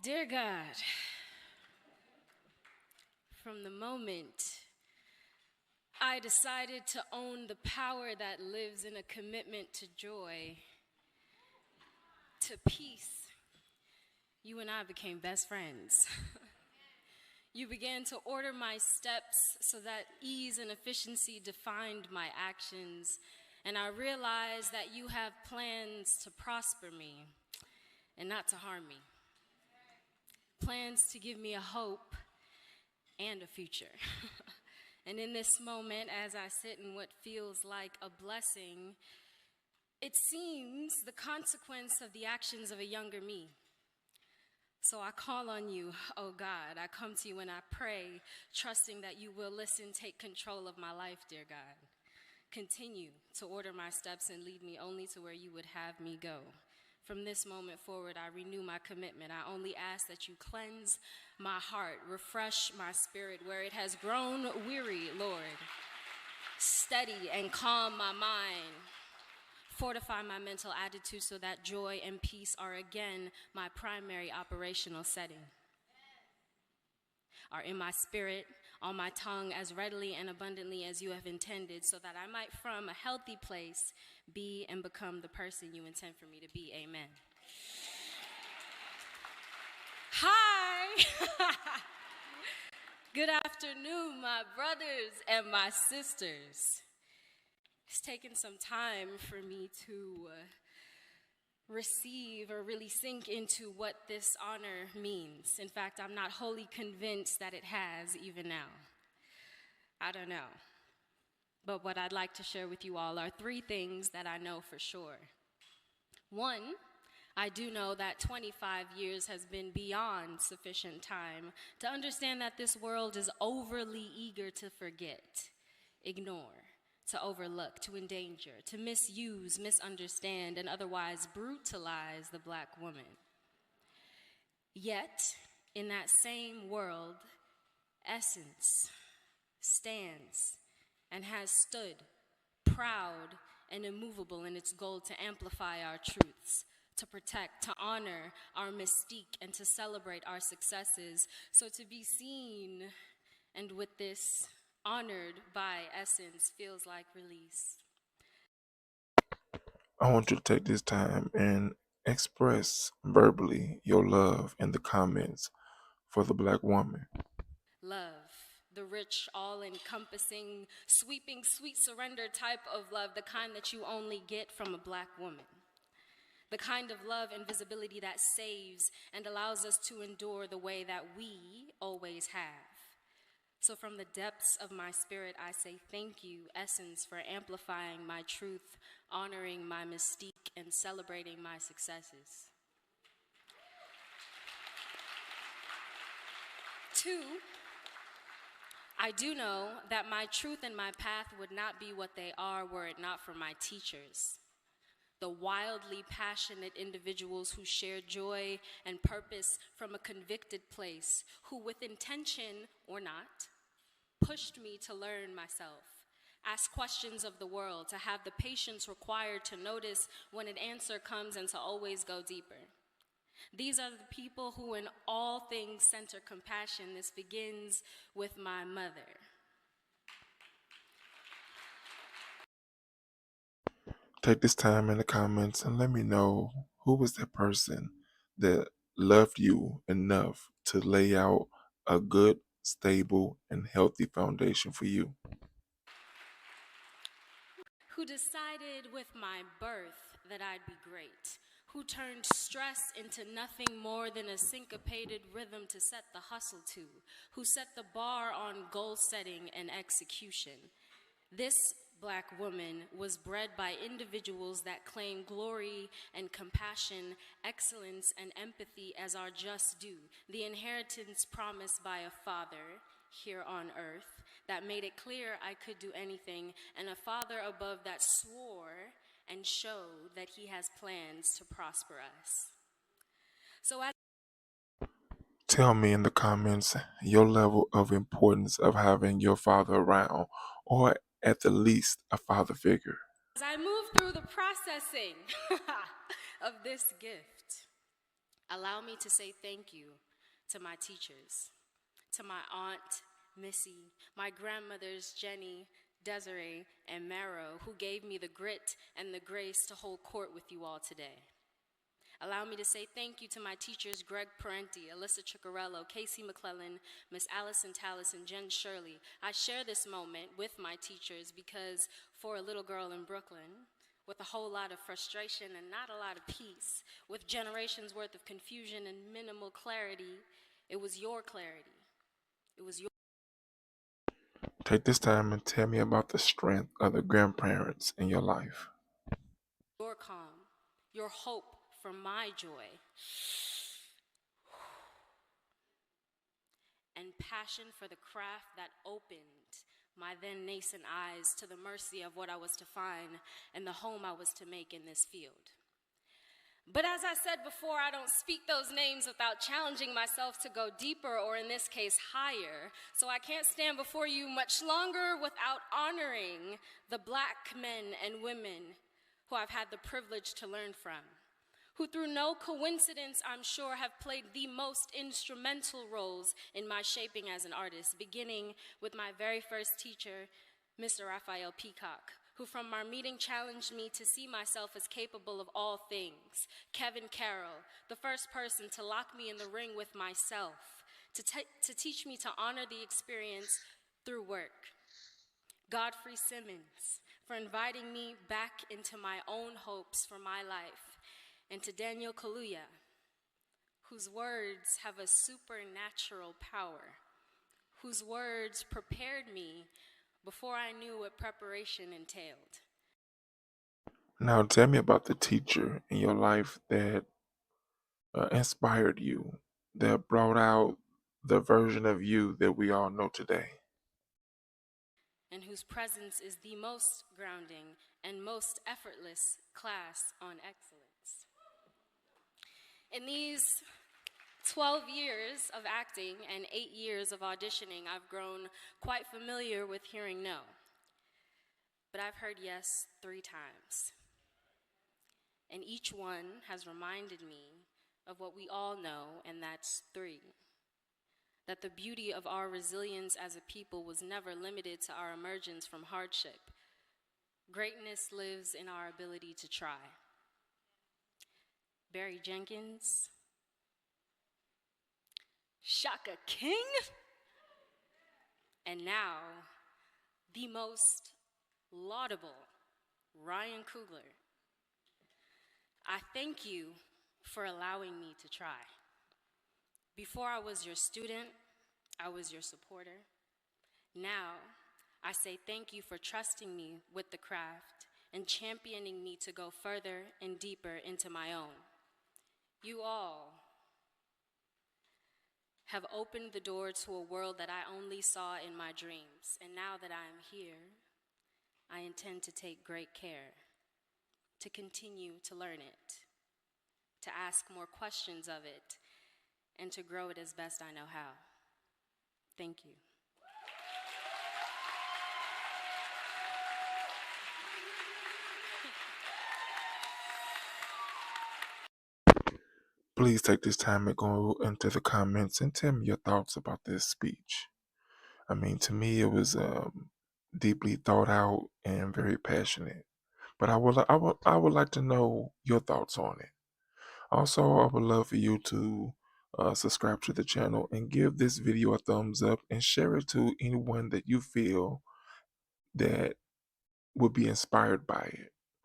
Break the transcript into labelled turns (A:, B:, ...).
A: Dear God, from the moment I decided to own the power that lives in a commitment to joy, to peace, you and I became best friends. You began to order my steps so that ease and efficiency defined my actions, and I realized that you have plans to prosper me and not to harm me. Plans to give me a hope and a future. And in this moment, as I sit in what feels like a blessing, it seems the consequence of the actions of a younger me. So I call on you, oh God. I come to you and I pray, trusting that you will listen, take control of my life, dear God. Continue to order my steps and lead me only to where you would have me go. From this moment forward, I renew my commitment. I only ask that you cleanse my heart, refresh my spirit where it has grown weary, Lord. Steady and calm my mind. Fortify my mental attitude so that joy and peace are again my primary operational setting. Are in my spirit, on my tongue, as readily and abundantly as you have intended, so that I might from a healthy place be and become the person you intend for me to be. Amen. Hi! Good afternoon, my brothers and my sisters. It's taken some time for me to receive or really sink into what this honor means. In fact, I'm not wholly convinced that it has even now. I don't know. But what I'd like to share with you all are three things that I know for sure. One, I do know that 25 years has been beyond sufficient time to understand that this world is overly eager to forget, ignore, to overlook, to endanger, to misuse, misunderstand, and otherwise brutalize the Black woman. Yet, in that same world, Essence stands and has stood proud and immovable in its goal to amplify our truths, to protect, to honor our mystique, and to celebrate our successes. So to be seen and with this honored by Essence feels like release.
B: I want you to take this time and express verbally your love in the comments for the Black woman.
A: Love, the rich, all-encompassing, sweeping, sweet surrender type of love, the kind that you only get from a Black woman. The kind of love and visibility that saves and allows us to endure the way that we always have. So from the depths of my spirit, I say thank you, Essence, for amplifying my truth, honoring my mystique, and celebrating my successes. Two, I do know that my truth and my path would not be what they are were it not for my teachers. The wildly passionate individuals who share joy and purpose from a convicted place, who with intention or not, pushed me to learn myself, ask questions of the world, to have the patience required to notice when an answer comes and to always go deeper. These are the people who in all things center compassion. This begins with my mother.
B: Take this time in the comments and let me know who was that person that loved you enough to lay out a good, stable, and healthy foundation for you.
A: Who decided with my birth that I'd be great, who turned stress into nothing more than a syncopated rhythm to set the hustle to, who set the bar on goal setting and execution. This Black woman was bred by individuals that claim glory and compassion, excellence and empathy as our just due, the inheritance promised by a father here on earth that made it clear I could do anything, and a father above that swore and showed that he has plans to prosper us. So as
B: Tell me in the comments your level of importance of having your father around, or at the least a father figure.
A: I move through the processing of this gift, Allow me to say thank you to my teachers, to my aunt, Missy, my grandmothers, Jenny, Desiree, and Marrow, who gave me the grit and the grace to hold court with you all today. Allow me to say thank you to my teachers, Greg Parenti, Alyssa Ciccarello, Casey McClellan, Miss Allison Tallis, and Jen Shirley. I share this moment with my teachers because for a little girl in Brooklyn, with a whole lot of frustration and not a lot of peace, with generations worth of confusion and minimal clarity, it was your clarity. It was
B: Take this time and tell me about the strength of the grandparents in your life.
A: your calm, your hope for my joy, and passion for the craft that opened my then nascent eyes to the mercy of what I was to find and the home I was to make in this field. But as I said before, I don't speak those names without challenging myself to go deeper, or in this case, higher. So I can't stand before you much longer without honoring the Black men and women who I've had the privilege to learn from, who through no coincidence, I'm sure, have played the most instrumental roles in my shaping as an artist, beginning with my very first teacher, Mr. Raphael Peacock, who from our meeting challenged me to see myself as capable of all things. Kevin Carroll, the first person to lock me in the ring with myself, to teach me to honor the experience through work. Godfrey Simmons, for inviting me back into my own hopes for my life. And to Daniel Kaluuya, whose words have a supernatural power, whose words prepared me before I knew what preparation entailed.
B: Now tell me about the teacher in your life that inspired you, that brought out the version of you that we all know today.
A: And whose presence is the most grounding and most effortless class on excellence. In these 12 years of acting and 8 years of auditioning, I've grown quite familiar with hearing no. But I've heard yes 3 times. And each one has reminded me of what we all know, and that's 3. That the beauty of our resilience as a people was never limited to our emergence from hardship. Greatness lives in our ability to try. Barry Jenkins, Shaka King, and now the most laudable Ryan Coogler. I thank you for allowing me to try. Before I was your student, I was your supporter. Now, I say thank you for trusting me with the craft and championing me to go further and deeper into my own. You all have opened the door to a world that I only saw in my dreams, and now that I am here, I intend to take great care, to continue to learn it, to ask more questions of it, and to grow it as best I know how. Thank you.
B: Please take this time and go into the comments and tell me your thoughts about this speech. I mean, to me, it was deeply thought out and very passionate. But I would like to know your thoughts on it. Also, I would love for you to subscribe to the channel and give this video a thumbs up and share it to anyone that you feel that would be inspired by it.